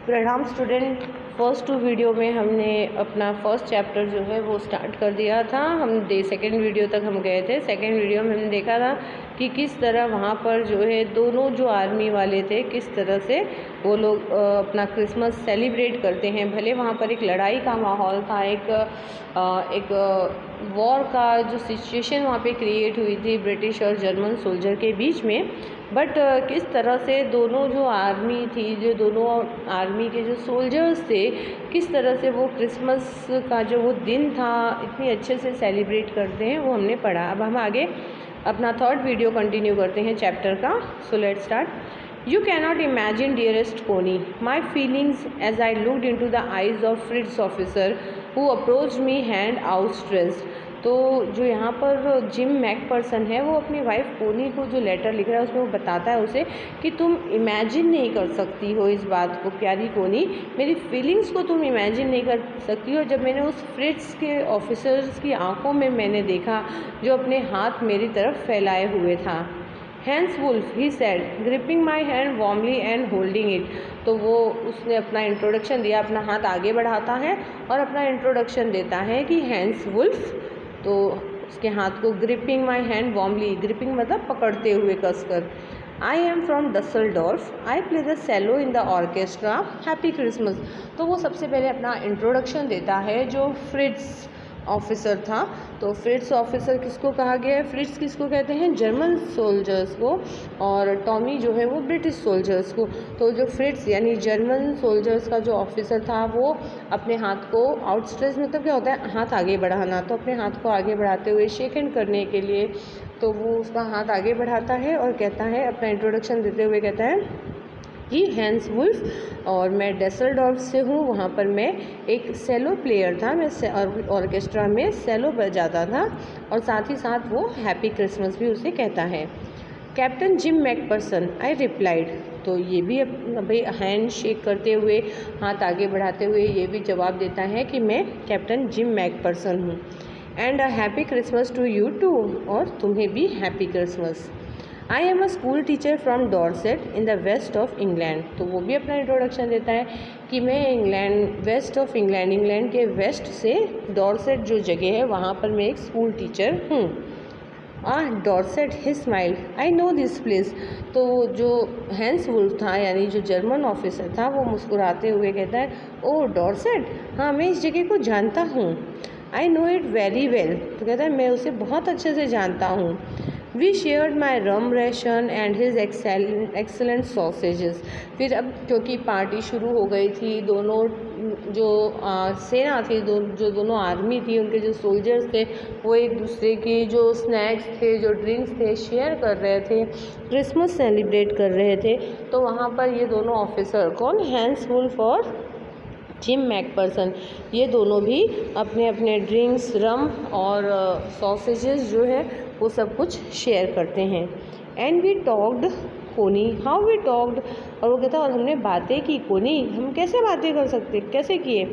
प्रणाम student. First 2 video में हमने अपना फर्स्ट चैप्टर जो है वो स्टार्ट कर दिया था। सेकेंड वीडियो तक हम गए थे। सेकेंड वीडियो में हमने देखा था कि किस तरह वहाँ पर जो है दोनों जो आर्मी वाले थे किस तरह से वो लोग अपना क्रिसमस सेलिब्रेट करते हैं। भले वहाँ पर एक लड़ाई का माहौल था, एक वॉर का जो सिचुएशन वहाँ पे क्रिएट हुई थी ब्रिटिश और जर्मन सोल्जर के बीच में, बट किस तरह से दोनों जो आर्मी थी, जो दोनों आर्मी के जो सोल्जर्स थे, किस तरह से वो क्रिसमस का जो वो दिन था इतनी अच्छे से सेलिब्रेट करते हैं, वो हमने पढ़ा। अब हम आगे अपना थर्ड वीडियो कंटिन्यू करते हैं चैप्टर का। So let's start. You cannot imagine dearest Connie my feelings as I looked into the eyes of Fritz officer who approach me hand outstretched. तो जो यहाँ पर जिम मैकपर्सन है वो अपनी वाइफ कोनी को जो लेटर लिख रहा है उसमें वो बताता है उसे कि तुम इमेजिन नहीं कर सकती हो इस बात को, प्यारी कोनी, मेरी फीलिंग्स को तुम इमेजिन नहीं कर सकती हो। जब मैंने उस फ्रिट्स के ऑफिसर्स की आंखों में मैंने देखा जो अपने हाथ मेरी तरफ फैलाए हुए था। Hans Wolf he said, gripping my hand warmly and holding it. तो वो उसने अपना इंट्रोडक्शन दिया, अपना हाथ आगे बढ़ाता है और अपना इंट्रोडक्शन देता है कि हैंस वुल्फ, तो उसके हाथ को gripping my hand warmly, gripping मतलब पकड़ते हुए कसकर। I am from Dusseldorf, I play the cello in the orchestra, happy Christmas. तो वो सबसे पहले अपना इंट्रोडक्शन देता है जो फ्रिट्स ऑफिसर था। तो फ्रिट्स ऑफिसर किसको कहा गया है? फ्रिट्स किसको कहते हैं? जर्मन सोल्जर्स को, और टॉमी जो है वो ब्रिटिश सोल्जर्स को। तो जो फ्रिट्स यानी जर्मन सोल्जर्स का जो ऑफिसर था वो अपने हाथ को आउटस्ट्रेच मतलब क्या होता है? हाथ आगे बढ़ाना। तो अपने हाथ को आगे बढ़ाते हुए शेक हैंड करने के लिए तो वो उसका हाथ आगे बढ़ाता है और कहता है, अपना इंट्रोडक्शन देते हुए कहता है कि हैंस वुल्फ और मैं डेसलडॉर्फ से हूँ, वहाँ पर मैं एक सेलो प्लेयर था, मैं ऑर्केस्ट्रा में सेलो बजाता था, और साथ ही साथ वो हैप्पी क्रिसमस भी उसे कहता है। Captain Jim McPherson, I replied. तो ये भी भाई हैंड शेक करते हुए, हाथ आगे बढ़ाते हुए ये भी जवाब देता है कि मैं कैप्टन जिम मैकपर्सन हूँ। And a happy Christmas to you too, और तुम्हें भी happy Christmas. I am a school teacher from Dorset in the west of England. तो वो भी अपना इंट्रोडक्शन देता है कि मैं वेस्ट ऑफ इंग्लैंड, इंग्लैंड के वेस्ट से डॉर्सेट जो जगह है वहाँ पर मैं एक स्कूल टीचर हूँ। Dorset, he smile, I know this place. तो जो हैंस वुल्फ था यानी जो जर्मन ऑफिसर था वो मुस्कुराते हुए कहता है, ओह डॉर्सेट, हाँ मैं इस जगह को जानता हूँ। I know it very well. तो कहता है मैं उसे बहुत अच्छे से जानता हूँ। We shared my rum ration and his excellent sausages. फिर अब क्योंकि पार्टी शुरू हो गई थी, दोनों जो सेना थी, जो दोनों आर्मी थी, उनके जो सोल्जर्स थे वो एक दूसरे की जो स्नैक्स थे, जो ड्रिंक्स थे, शेयर कर रहे थे, क्रिसमस सेलिब्रेट कर रहे थे। तो वहाँ पर ये दोनों ऑफिसर, कौन? हैंस वुल्फ और जिम मैकपर्सन, ये दोनों भी अपने अपने ड्रिंक्स, रम और सॉसेजेस जो है वो सब कुछ शेयर करते हैं। एंड वी टॉक्ड कोनी, हाउ वी टॉक्ड, और वो कहता है और हमने बातें की कोनी, हम कैसे बातें कर सकते, कैसे किए?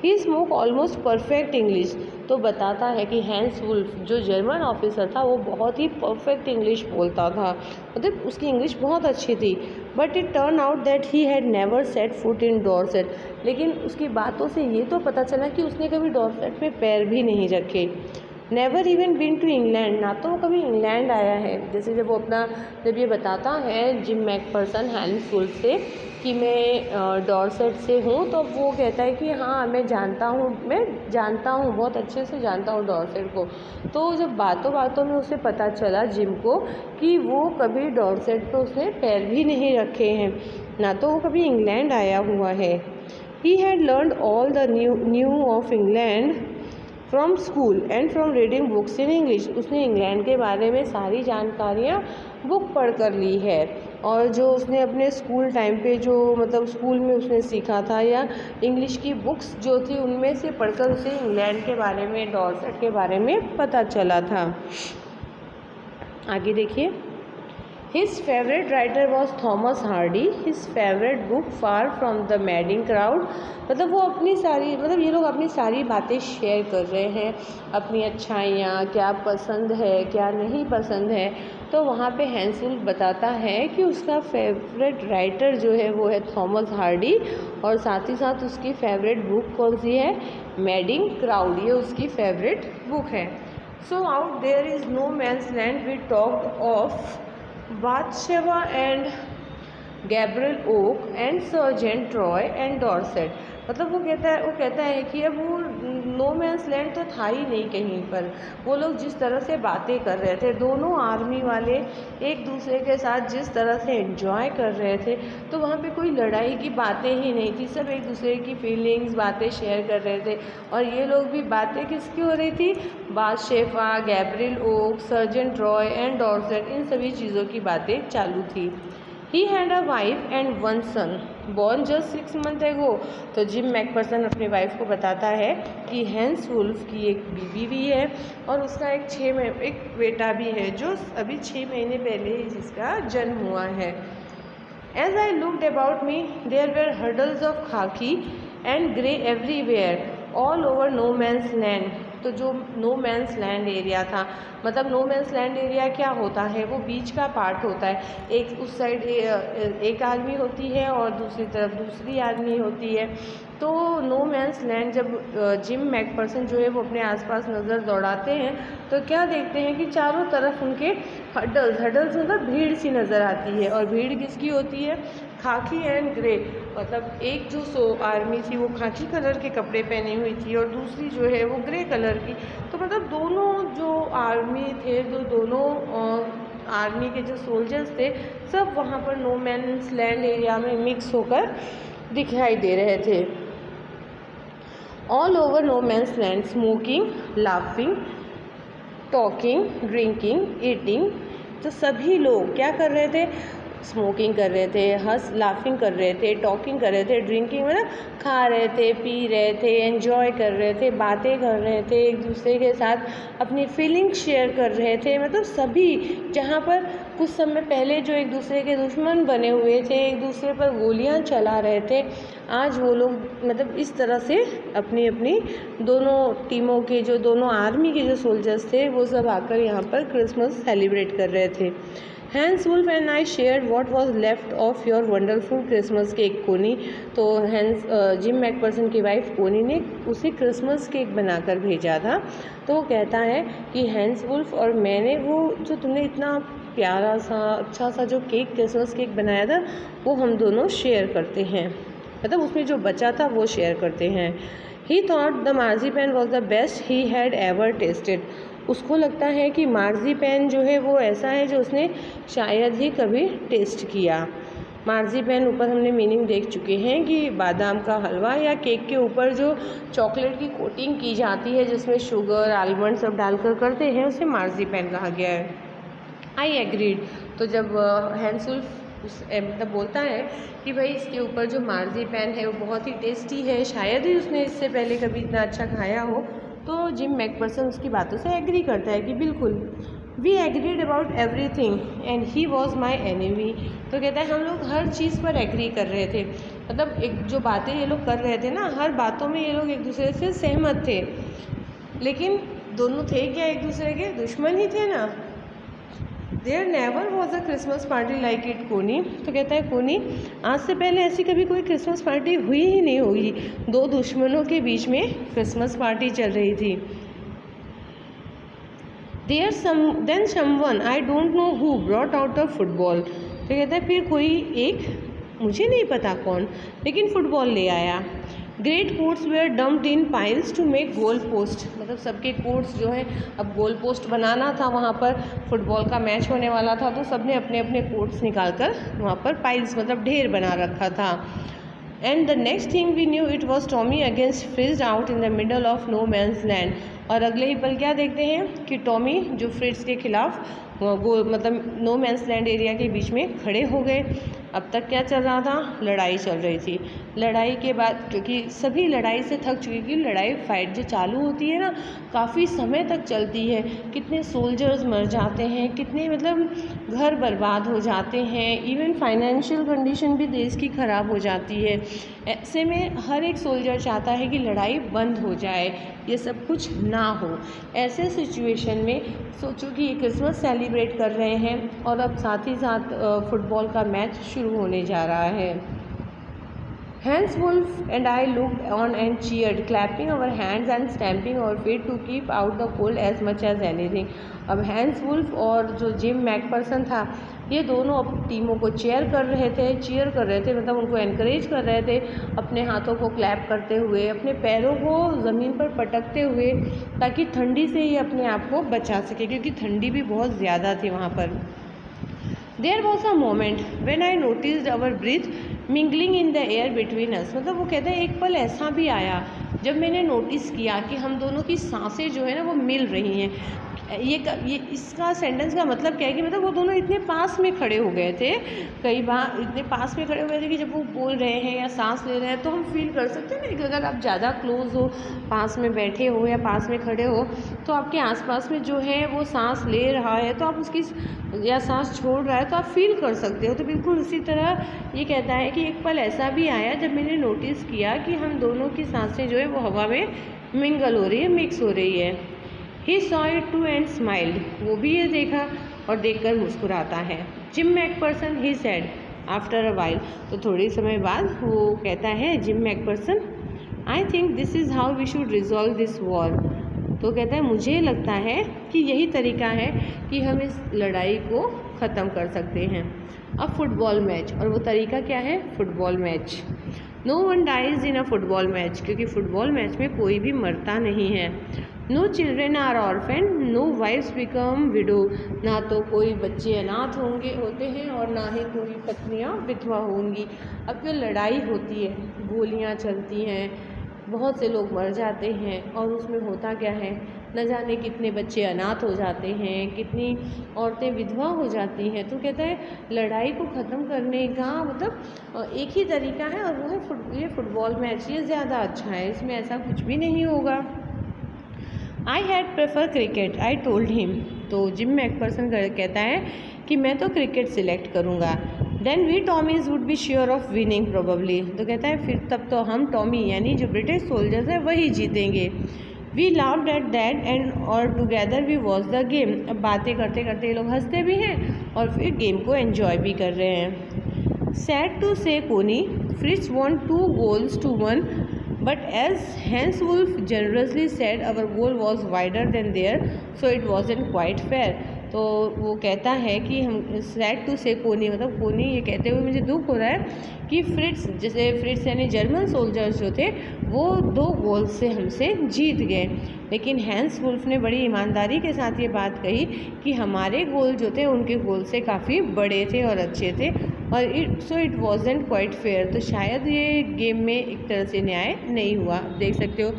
He spoke almost perfect English. तो बताता है कि हैंस वुल्फ जो जर्मन ऑफिसर था वो बहुत ही परफेक्ट इंग्लिश बोलता था, मतलब उसकी इंग्लिश बहुत अच्छी थी। But it turn out that he had never set foot in Dorset. लेकिन उसकी बातों से ये तो पता चला कि उसने कभी डॉर्सेट में पैर भी नहीं रखे। Never even been to England, ना तो वो कभी इंग्लैंड आया है। जैसे जब ये बताता है जिम मैकपर्सन हैंस वुल्फ से कि मैं डॉर्सेट से हूँ, तो वो कहता है कि हाँ मैं जानता हूँ, बहुत अच्छे से जानता हूँ डॉर्सेट को। तो जब बातों बातों में उसे पता चला जिम को कि वो कभी डॉर्सेट पर उसने पैर भी नहीं रखे हैं, ना तो वो कभी इंग्लैंड आया हुआ है। He had learned all the new of England from school and from reading books in English. उसने इंग्लैंड के बारे में सारी जानकारियाँ बुक पढ़ कर ली है, और जो उसने अपने स्कूल टाइम पे जो मतलब स्कूल में उसने सीखा था या इंग्लिश की बुक्स जो थी उनमें से पढ़कर उसे इंग्लैंड के बारे में, डॉर्सेट के बारे में पता चला था। आगे देखिए। His favorite writer was Thomas Hardy. His favorite book Far from the Madding Crowd. मतलब वो अपनी सारी ये लोग अपनी सारी बातें शेयर कर रहे हैं, अपनी अच्छाइयाँ, क्या पसंद है क्या नहीं पसंद है। तो वहाँ पे हैंस वुल्फ बताता है कि उसका फेवरेट राइटर जो है वो है थॉमस हार्डी, और साथ ही साथ उसकी फेवरेट बुक कौन सी है, मैडिंग क्राउड, ये उसकी फेवरेट बुक है। So out there is no man's land we talked of Bathsheba and Gabriel Oak and sergeant Troy and Dorset. मतलब वो कहता है कि अब वो नो मैंस लैंड तो था ही नहीं कहीं पर। वो लोग जिस तरह से बातें कर रहे थे, दोनों आर्मी वाले एक दूसरे के साथ जिस तरह से एंजॉय कर रहे थे, तो वहाँ पे कोई लड़ाई की बातें ही नहीं थी। सब एक दूसरे की फीलिंग्स बातें शेयर कर रहे थे। और ये लोग भी बातें किसकी हो रही थी, Bathsheba, Gabriel Oak, sergeant Roy and Dorset, इन सभी चीज़ों की बातें चालू थी। He had a wife and one son born just 6 months ago। तो जिम मैकफर्सन अपनी वाइफ को बताता है कि हैंस वुल्फ की एक बीवी भी है और उसका एक बेटा भी है जो अभी 6 महीने पहले ही जिसका जन्म हुआ है। As I looked about me, there were huddles of khaki and grey everywhere, all over no man's land। तो जो नो मैंस लैंड एरिया था, मतलब नो मैंस लैंड एरिया क्या होता है, वो बीच का पार्ट होता है। एक उस साइड एक आर्मी होती है और दूसरी तरफ दूसरी आर्मी होती है। तो नो मैंस लैंड जब जिम मैकफर्सन जो है वो अपने आसपास नज़र दौड़ाते हैं तो क्या देखते हैं कि चारों तरफ उनके हडल्स मतलब भीड़ सी नज़र आती है। और भीड़ किसकी होती है, खाकी एंड ग्रे। मतलब एक जो आर्मी थी वो खाकी कलर के कपड़े पहनी हुई थी और दूसरी जो है वो ग्रे कलर की। तो मतलब दोनों जो आर्मी थे, जो दोनों आर्मी के जो सोल्जर्स थे, सब वहाँ पर नो मैंस लैंड एरिया में मिक्स होकर दिखाई दे रहे थे। All over no man's land, smoking, laughing, talking, drinking, eating. तो सभी लोग क्या कर रहे थे, स्मोकिंग कर रहे थे, लाफिंग कर रहे थे, टॉकिंग कर रहे थे, ड्रिंकिंग मतलब खा रहे थे, पी रहे थे, एंजॉय कर रहे थे, बातें कर रहे थे, एक दूसरे के साथ अपनी फीलिंग शेयर कर रहे थे। मतलब सभी, जहाँ पर कुछ समय पहले जो एक दूसरे के दुश्मन बने हुए थे, एक दूसरे पर गोलियां चला रहे थे, आज वो लोग मतलब इस तरह से अपनी अपनी दोनों टीमों के जो दोनों आर्मी के जो सोल्जर्स थे वो सब आकर यहाँ पर क्रिसमस सेलिब्रेट कर रहे थे। Hans Wolf and I share what was left of your wonderful Christmas cake Connie. तो जिम मैकफर्सन की वाइफ कोनी ने उसे क्रिसमस केक बनाकर भेजा था। तो वो कहता है कि हैंस वुल्फ और मैंने वो जो तुमने इतना प्यारा सा अच्छा सा जो केक क्रिसमस केक बनाया था वो हम दोनों शेयर करते हैं, मतलब उसमें जो बचा था वो शेयर करते हैं। He thought the marzipan was the best he had ever tasted. उसको लगता है कि मार्जिपैन जो है वो ऐसा है जो उसने शायद ही कभी टेस्ट किया। मार्जिपैन ऊपर हमने मीनिंग देख चुके हैं कि बादाम का हलवा या केक के ऊपर जो चॉकलेट की कोटिंग की जाती है जिसमें शुगर आलमंड सब डालकर करते हैं उसे मार्जिपैन कहा गया है। I agreed. तो जब हैंस वुल्फ मतलब बोलता है कि भाई इसके ऊपर जो मार्जिपैन है वो बहुत ही टेस्टी है, शायद ही उसने इससे पहले कभी इतना अच्छा खाया हो, तो जिम मैकफर्सन उसकी बातों से एग्री करता है कि बिल्कुल। We agreed about everything and he was my enemy. तो कहता है हम लोग हर चीज़ पर एग्री कर रहे थे, मतलब एक जो बातें ये लोग कर रहे थे ना, हर बातों में ये लोग एक दूसरे से सहमत थे, लेकिन दोनों थे क्या एक दूसरे के दुश्मन ही थे ना। There never was a Christmas party like it Connie. तो कहता है कोनी, आज से पहले ऐसी कभी कोई क्रिसमस पार्टी हुई ही नहीं होगी, दो दुश्मनों के बीच में क्रिसमस पार्टी चल रही थी। Then someone I don't know who brought out a football. तो कहता है फिर कोई एक, मुझे नहीं पता कौन, लेकिन फुटबॉल ले आया। Great coats were dumped in piles to make goal post. मतलब सबके कोट्स जो है, अब गोल पोस्ट बनाना था, वहाँ पर फुटबॉल का मैच होने वाला था, तो सबने अपने अपने कोट्स निकाल कर वहाँ पर पाइल्स मतलब ढेर बना रखा था। And the next thing we knew it was Tommy against Fritz out in the middle of no man's land. और अगले ही पल क्या देखते हैं कि टॉमी जो फ्रिट्ज के खिलाफ मतलब नो मैंस लैंड एरिया के बीच में खड़े हो गए। अब तक क्या चल रहा था, लड़ाई चल रही थी। लड़ाई के बाद क्योंकि सभी लड़ाई से थक चुके, कि लड़ाई फाइट जो चालू होती है ना काफ़ी समय तक चलती है, कितने सोल्जर्स मर जाते हैं, कितने मतलब घर बर्बाद हो जाते हैं, इवन फाइनेंशियल कंडीशन भी देश की ख़राब हो जाती है। ऐसे में हर एक सोल्जर चाहता है कि लड़ाई बंद हो जाए, ये सब कुछ ना हो। ऐसे सिचुएशन में सोचो कि ये क्रिसमस सेलिब्रेट कर रहे हैं और अब साथ ही साथ फुटबॉल का मैच शुरू होने जा रहा है। Hans Wolf and I looked on and cheered, clapping our hands and stamping our feet to keep out the cold as much as anything. अब हैंस वुल्फ और जो जिम मैकपर्सन था, ये दोनों टीमों को चीयर कर रहे थे, मतलब उनको एनकरेज कर रहे थे, अपने हाथों को क्लैप करते हुए, अपने पैरों को ज़मीन पर पटकते हुए, ताकि ठंडी से ये अपने आप को बचा सके, क्योंकि ठंडी भी बहुत ज़्यादा थी वहाँ पर। There was a moment when I noticed our breath mingling in the air between us. मतलब वो कहते हैं एक पल ऐसा भी आया जब मैंने नोटिस किया कि हम दोनों की सांसें जो है ना वो मिल रही हैं। ये इसका सेंटेंस का मतलब क्या है कि मतलब वो दोनों इतने पास में खड़े हो गए थे, कई बार इतने पास में खड़े हो गए थे कि जब वो बोल रहे हैं या सांस ले रहे हैं तो हम फील कर सकते हैं ना कि अगर आप ज़्यादा क्लोज हो, पास में बैठे हो या पास में खड़े हो, तो आपके आसपास में जो है वो सांस ले रहा है तो आप उसकी या सांस छोड़ रहा है तो आप फील कर सकते हो। तो बिल्कुल उसी तरह ये कहता है कि एक पल ऐसा भी आया जब मैंने नोटिस किया कि हम दोनों की सांसें जो है वो हवा में मिंगल हो रही है, मिक्स हो रही है। He saw it too and smiled. वो भी ये देखा और देखकर मुस्कुराता है। Jim McPherson he said after a while. तो थोड़ी समय बाद वो कहता है Jim McPherson, I think this is how we should resolve this war. तो कहता है मुझे लगता है कि यही तरीका है कि हम इस लड़ाई को ख़त्म कर सकते हैं। अब फुटबॉल मैच, और वो तरीका क्या है, football match. No one dies in a football match, क्योंकि फुटबॉल मैच में कोई भी मरता नहीं है। No children are orphan, no wifes become widow, ना तो कोई बच्चे अनाथ होते हैं और ना ही कोई पत्नियां विधवा होंगी। अब जो लड़ाई होती है, गोलियां चलती हैं, बहुत से लोग मर जाते हैं और उसमें होता क्या है, न जाने कितने बच्चे अनाथ हो जाते हैं, कितनी औरतें विधवा हो जाती हैं। तो कहता है लड़ाई को ख़त्म करने का मतलब एक ही तरीका है और वो है ये फुटबॉल मैच, ये ज़्यादा अच्छा है, इसमें ऐसा कुछ भी नहीं होगा। I had prefer cricket, I told him. तो जिम मैकपर्सन कहता है कि मैं तो क्रिकेट सिलेक्ट करूँगा। Then we Tommies would be sure of winning probably, तो कहता है फिर तब तो हम टॉमी यानी जो ब्रिटिश सोल्जर्स हैं वही जीतेंगे। We laughed at that and और together we watch the game. अब बातें करते करते ये लोग हंसते भी हैं और फिर गेम को एंजॉय भी कर रहे हैं। सैड टू से कोनी, Fritz von 2 goals to 1, but as Hans Wolf generously said our goal was wider than theirs, so it wasn't quite fair. तो वो कहता है कि हम सैड टू से कोनी, मतलब कोनी ये कहते हुए मुझे दुख हो रहा है कि फ्रिट्स यानी जर्मन सोल्जर्स जो थे वो 2 गोल से हमसे जीत गए, लेकिन हैंस वुल्फ ने बड़ी ईमानदारी के साथ ये बात कही कि हमारे गोल जो थे उनके गोल से काफ़ी बड़े थे और अच्छे थे, और इट वॉजेंट क्वाइट फेयर। तो शायद ये गेम में एक तरह से न्याय नहीं हुआ। देख सकते हो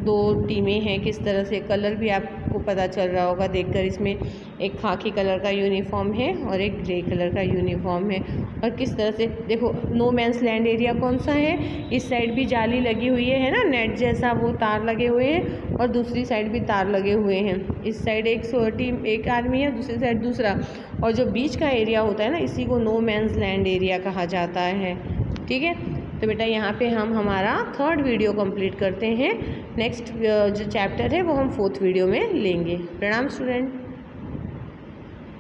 2 टीमें हैं, किस तरह से कलर भी आपको पता चल रहा होगा देखकर, इसमें एक खाकी कलर का यूनिफॉर्म है और एक ग्रे कलर का यूनिफॉर्म है, और किस तरह से देखो नो मैंस लैंड एरिया कौन सा है, इस साइड भी जाली लगी हुई है ना, नेट जैसा वो तार लगे हुए हैं, और दूसरी साइड भी तार लगे हुए हैं। इस साइड एक आर्मी है, दूसरी साइड दूसरा, और जो बीच का एरिया होता है ना इसी को नो मैंस लैंड एरिया कहा जाता है। ठीक है, तो बेटा यहाँ पे हम हमारा 3rd वीडियो कंप्लीट करते हैं। नेक्स्ट जो चैप्टर है वो हम 4th वीडियो में लेंगे। प्रणाम स्टूडेंट।